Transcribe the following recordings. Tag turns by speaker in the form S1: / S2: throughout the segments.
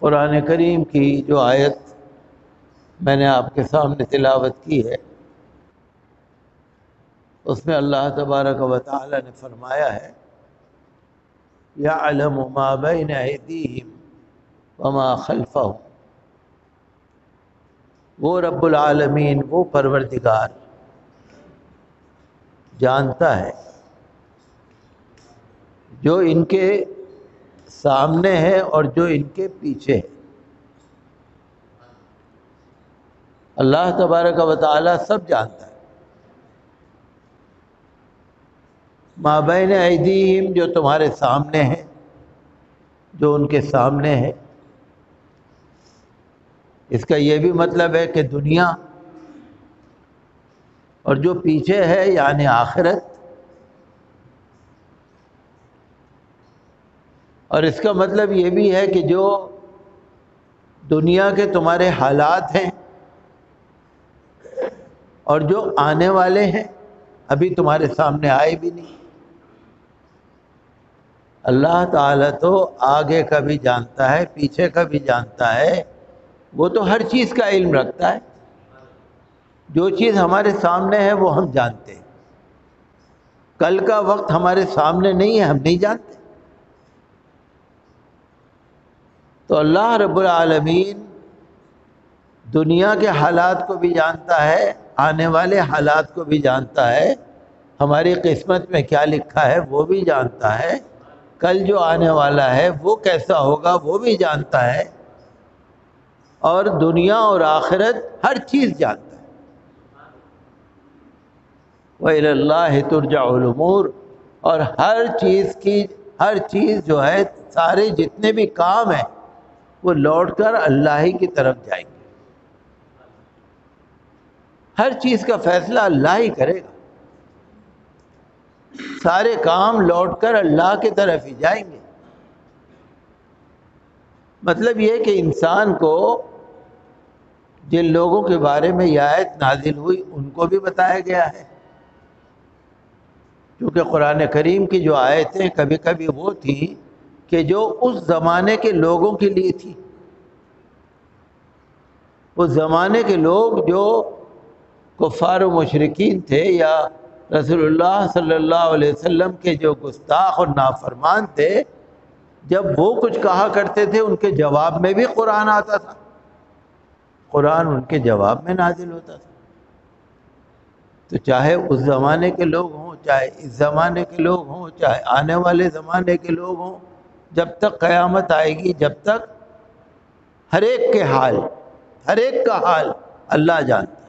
S1: قرآن کریم کی جو آیت میں نے آپ کے سامنے تلاوت کی ہے، اس میں اللہ تبارک و تعالی نے فرمایا ہے یعلم ما بین ایدیہم وما خلفہم، وہ رب العالمین، وہ پروردگار جانتا ہے جو ان کے سامنے ہے اور جو ان کے پیچھے ہے۔ اللہ تبارک و تعالی سب جانتا ہے۔ ما بین ایدیہم، جو تمہارے سامنے ہے، جو ان کے سامنے ہے، اس کا یہ بھی مطلب ہے کہ دنیا، اور جو پیچھے ہے یعنی آخرت، اور اس کا مطلب یہ بھی ہے کہ جو دنیا کے تمہارے حالات ہیں اور جو آنے والے ہیں، ابھی تمہارے سامنے آئے بھی نہیں۔ اللہ تعالیٰ تو آگے کا بھی جانتا ہے، پیچھے کا بھی جانتا ہے، وہ تو ہر چیز کا علم رکھتا ہے۔ جو چیز ہمارے سامنے ہے وہ ہم جانتے ہیں، کل کا وقت ہمارے سامنے نہیں ہے، ہم نہیں جانتے۔ تو اللہ رب العالمین دنیا کے حالات کو بھی جانتا ہے، آنے والے حالات کو بھی جانتا ہے، ہماری قسمت میں کیا لکھا ہے وہ بھی جانتا ہے، کل جو آنے والا ہے وہ کیسا ہوگا وہ بھی جانتا ہے، اور دنیا اور آخرت ہر چیز جانتا ہے۔ وَإِلَى اللَّهِ تُرْجَعُ الْأُمُورُ، اور ہر چیز جو ہے، سارے جتنے بھی کام ہیں وہ لوٹ کر اللہ ہی کی طرف جائیں گے۔ ہر چیز کا فیصلہ اللہ ہی کرے گا، سارے کام لوٹ کر اللہ کی طرف ہی جائیں گے۔ مطلب یہ کہ انسان کو جن لوگوں کے بارے میں یہ آیت نازل ہوئی ان کو بھی بتایا گیا ہے، کیونکہ قرآن کریم کی جو آیتیں کبھی کبھی وہ تھیں کہ جو اس زمانے کے لوگوں کے لیے تھی۔ اس زمانے کے لوگ جو کفار و مشرکین تھے، یا رسول اللہ صلی اللہ علیہ وسلم کے جو گستاخ اور نافرمان تھے، جب وہ کچھ کہا کرتے تھے ان کے جواب میں بھی قرآن آتا تھا، قرآن ان کے جواب میں نازل ہوتا تھا۔ تو چاہے اس زمانے کے لوگ ہوں، چاہے اس زمانے کے لوگ ہوں، چاہے آنے والے زمانے کے لوگ ہوں، جب تک قیامت آئے گی، جب تک ہر ایک کا حال اللہ جانتا ہے،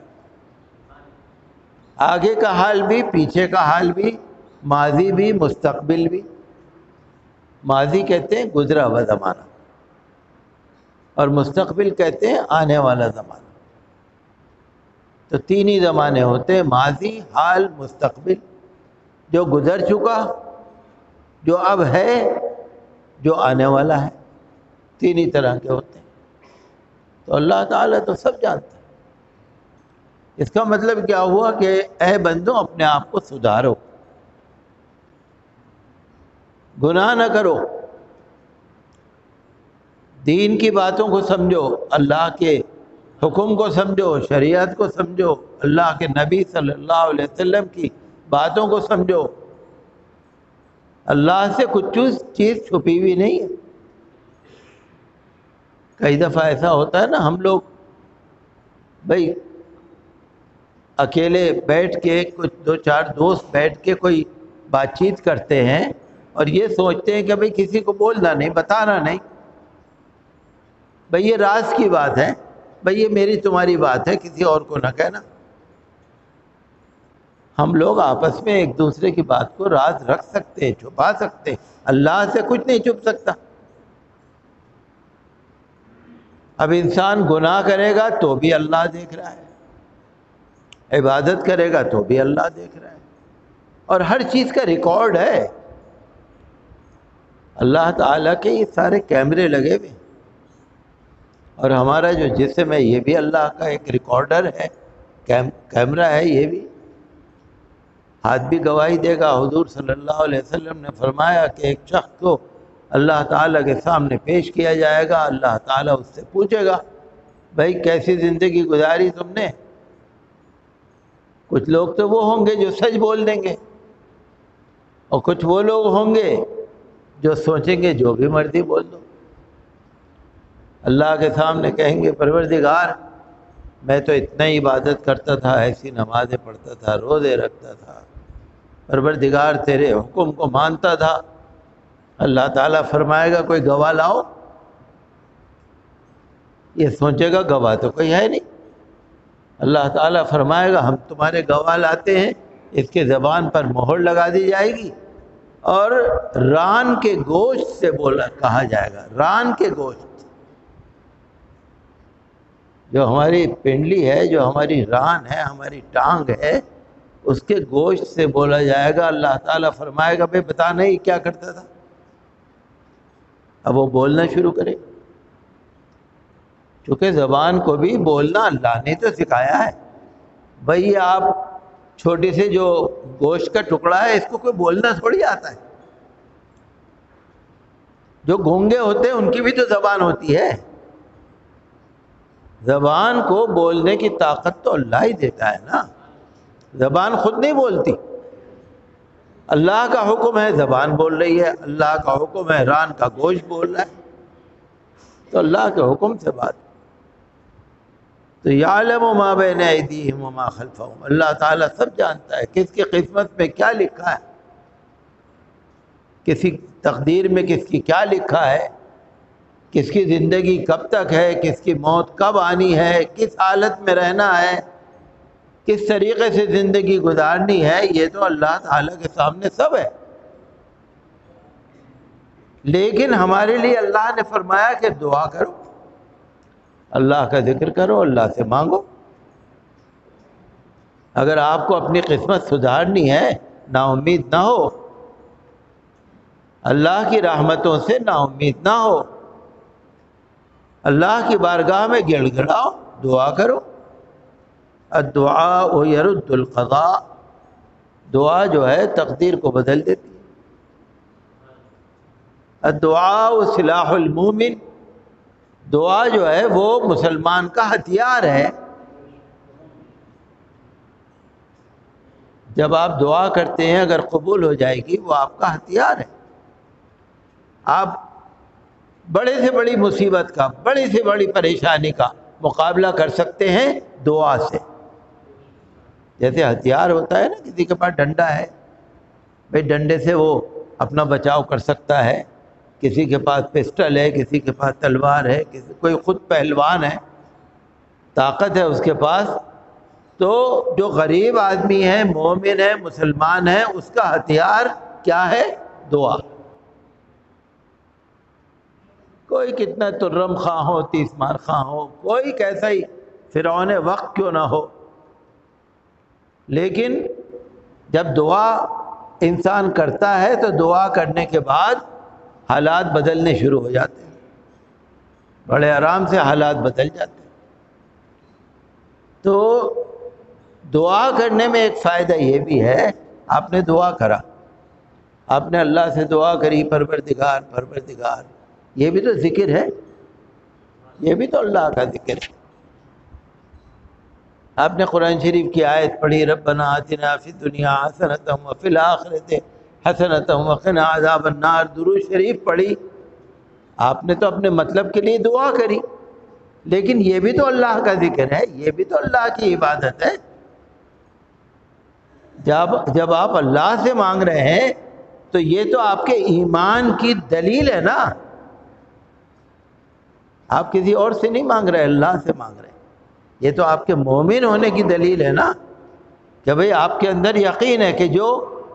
S1: آگے کا حال بھی، پیچھے کا حال بھی، ماضی بھی، مستقبل بھی۔ ماضی کہتے ہیں گزرا ہوا زمانہ، اور مستقبل کہتے ہیں آنے والا زمانہ۔ تو تین ہی زمانے ہوتے ہیں، ماضی، حال، مستقبل، جو گزر چکا، جو اب ہے، جو آنے والا ہے، تین ہی طرح کے ہوتے ہیں۔ تو اللہ تعالیٰ تو سب جانتا ہے۔ اس کا مطلب کیا ہوا کہ اے بندو اپنے آپ کو سدھارو، گناہ نہ کرو، دین کی باتوں کو سمجھو، اللہ کے حکم کو سمجھو، شریعت کو سمجھو، اللہ کے نبی صلی اللہ علیہ وسلم کی باتوں کو سمجھو۔ اللہ سے کچھ چیز چھپی ہوئی نہیں ہے۔ کئی دفعہ ایسا ہوتا ہے نا، ہم لوگ بھائی اکیلے بیٹھ کے، کچھ دو چار دوست بیٹھ کے کوئی بات چیت کرتے ہیں اور یہ سوچتے ہیں کہ بھائی کسی کو بولنا نہیں، بتانا نہیں، بھائی یہ راز کی بات ہے، بھائی یہ میری تمہاری بات ہے، کسی اور کو نہ کہنا۔ ہم لوگ آپس میں ایک دوسرے کی بات کو راز رکھ سکتے ہیں، چھپا سکتے ہیں، اللہ سے کچھ نہیں چھپ سکتا۔ اب انسان گناہ کرے گا تو بھی اللہ دیکھ رہا ہے، عبادت کرے گا تو بھی اللہ دیکھ رہا ہے، اور ہر چیز کا ریکارڈ ہے۔ اللہ تعالیٰ کے یہ سارے کیمرے لگے ہوئے ہیں، اور ہمارا جو جسم ہے یہ بھی اللہ کا ایک ریکارڈر ہے، کیمرہ ہے، یہ بھی ہاتھ بھی گواہی دے گا۔ حضور صلی اللہ علیہ وسلم نے فرمایا کہ ایک شخص کو اللہ تعالیٰ کے سامنے پیش کیا جائے گا. اللہ تعالیٰ اس سے پوچھے گا بھائی کیسی زندگی گزاری تم نے. کچھ لوگ تو وہ ہوں گے جو سچ بول دیں گے، اور کچھ وہ لوگ ہوں گے جو سوچیں گے جو بھی مرضی بول دو. اللہ کے سامنے کہیں گے پروردگار میں تو اتنا ہی عبادت کرتا تھا، ایسی نمازیں پڑھتا تھا، روزے رکھتا تھا، پروردگار تیرے حکم کو مانتا تھا. اللہ تعالیٰ فرمائے گا کوئی گواہ لاؤ. یہ سوچے گا گواہ تو کوئی ہے نہیں. اللہ تعالیٰ فرمائے گا ہم تمہارے گواہ لاتے ہیں. اس کے زبان پر مہر لگا دی جائے گی اور ران کے گوشت سے بولا کہا جائے گا. ران کے گوشت، جو ہماری پنڈلی ہے، جو ہماری ران ہے، ہماری ٹانگ ہے، اس کے گوشت سے بولا جائے گا. اللہ تعالیٰ فرمائے گا بھائی بتا نہیں کیا کرتا تھا. اب وہ بولنا شروع کرے، چونکہ زبان کو بھی بولنا اللہ نے تو سکھایا ہے. بھائی آپ چھوٹی سے جو گوشت کا ٹکڑا ہے اس کو کوئی بولنا تھوڑی آتا ہے. جو گونگے ہوتے ہیں ان کی بھی تو زبان ہوتی ہے. زبان کو بولنے کی طاقت تو اللہ ہی دیتا ہے نا. زبان خود نہیں بولتی، اللہ کا حکم ہے زبان بول رہی ہے. اللہ کا حکم ہے ران کا گوشت بول رہا ہے، تو اللہ کے حکم سے بات. تو یعلم ما بین ایدیہم وما خلفہم، اللہ تعالیٰ سب جانتا ہے کس کی قسمت میں کیا لکھا ہے، کسی تقدیر میں کس کی کیا لکھا ہے، کس کی زندگی کب تک ہے، کس کی موت کب آنی ہے، کس حالت میں رہنا ہے، کس طریقے سے زندگی گزارنی ہے. یہ تو اللہ تعالیٰ کے سامنے سب ہے. لیکن ہمارے لیے اللہ نے فرمایا کہ دعا کرو، اللہ کا ذکر کرو، اللہ سے مانگو. اگر آپ کو اپنی قسمت سدھارنی ہے، نا امید نہ ہو، اللہ کی رحمتوں سے نا امید نہ ہو، اللہ کی بارگاہ میں گڑ گڑاؤ، دعا کرو. الدعاء یرد القضاء، دعا جو ہے تقدیر کو بدل دیتی ہے. الدعاء سلاح المومن، دعا جو ہے وہ مسلمان کا ہتھیار ہے. جب آپ دعا کرتے ہیں اگر قبول ہو جائے گی وہ آپ کا ہتھیار ہے. آپ بڑے سے بڑی مصیبت کا، بڑی سے بڑی پریشانی کا مقابلہ کر سکتے ہیں دعا سے. جیسے ہتھیار ہوتا ہے نا، کسی کے پاس ڈنڈا ہے، بھائی ڈنڈے سے وہ اپنا بچاؤ کر سکتا ہے. کسی کے پاس پسٹل ہے، کسی کے پاس تلوار ہے، کوئی خود پہلوان ہے، طاقت ہے اس کے پاس. تو جو غریب آدمی ہے، مومن ہے، مسلمان ہے، اس کا ہتھیار کیا ہے؟ دعا. کوئی کتنا ترم خواہ ہو، تیس مار خواہ ہو، کوئی کیسا ہی فرعون وقت کیوں نہ ہو، لیکن جب دعا انسان کرتا ہے تو دعا کرنے کے بعد حالات بدلنے شروع ہو جاتے ہیں. بڑے آرام سے حالات بدل جاتے ہیں. تو دعا کرنے میں ایک فائدہ یہ بھی ہے، آپ نے دعا کرا، آپ نے اللہ سے دعا کری پروردگار پروردگار، یہ بھی تو ذکر ہے، یہ بھی تو اللہ کا ذکر ہے. آپ نے قرآن شریف کی آیت پڑھی ربنا آتنا فی الدنیا حسنۃ وفی الآخرۃ حسنۃ وقنا عذاب النار، درود شریف پڑھی. آپ نے تو اپنے مطلب کے لیے دعا کری، لیکن یہ بھی تو اللہ کا ذکر ہے، یہ بھی تو اللہ کی عبادت ہے. جب آپ اللہ سے مانگ رہے ہیں تو یہ تو آپ کے ایمان کی دلیل ہے نا. آپ کسی اور سے نہیں مانگ رہے، اللہ سے مانگ رہے ہیں. یہ تو آپ کے مومن ہونے کی دلیل ہے نا، کہ بھئی آپ کے اندر یقین ہے کہ جو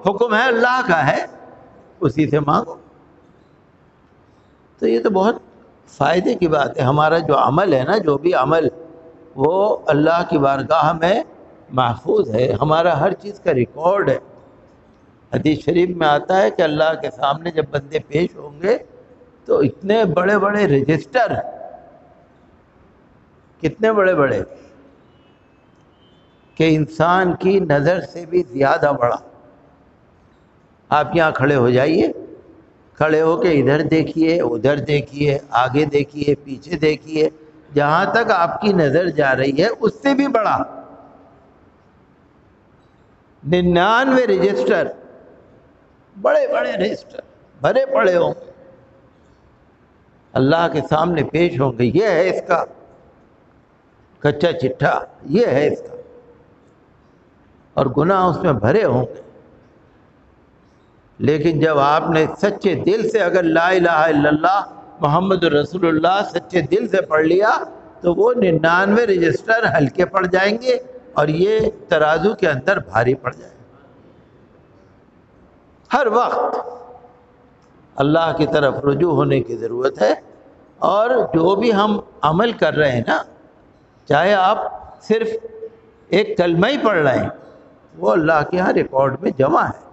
S1: حکم ہے اللہ کا ہے، اسی سے مانگو. تو یہ تو بہت فائدے کی بات ہے. ہمارا جو عمل ہے نا، جو بھی عمل، وہ اللہ کی بارگاہ میں محفوظ ہے. ہمارا ہر چیز کا ریکارڈ ہے. حدیث شریف میں آتا ہے کہ اللہ کے سامنے جب بندے پیش ہوں گے تو اتنے بڑے بڑے رجسٹر، کتنے بڑے بڑے، کہ انسان کی نظر سے بھی زیادہ بڑا. آپ یہاں کھڑے ہو جائیے، کھڑے ہو کے ادھر دیکھیے، ادھر دیکھیے، آگے دیکھیے، پیچھے دیکھیے، جہاں تک آپ کی نظر جا رہی ہے اس سے بھی بڑا 99 رجسٹر، بڑے بڑے رجسٹر بھرے پڑے ہوں گے، اللہ کے سامنے پیش ہوں گے، یہ ہے اس کا کچا چٹھا، یہ ہے اس کا، اور گناہ اس میں بھرے ہوں گے۔ لیکن جب آپ نے سچے دل سے اگر لا الہ الا اللہ محمد رسول اللہ سچے دل سے پڑھ لیا تو وہ 99 رجسٹر ہلکے پڑ جائیں گے اور یہ ترازو کے اندر بھاری پڑ جائیں گے۔ ہر وقت اللہ کی طرف رجوع ہونے کی ضرورت ہے، اور جو بھی ہم عمل کر رہے ہیں نا، چاہے آپ صرف ایک کلمہ ہی پڑھ رہے ہیں، وہ اللہ کے ہاں ریکارڈ میں جمع ہے۔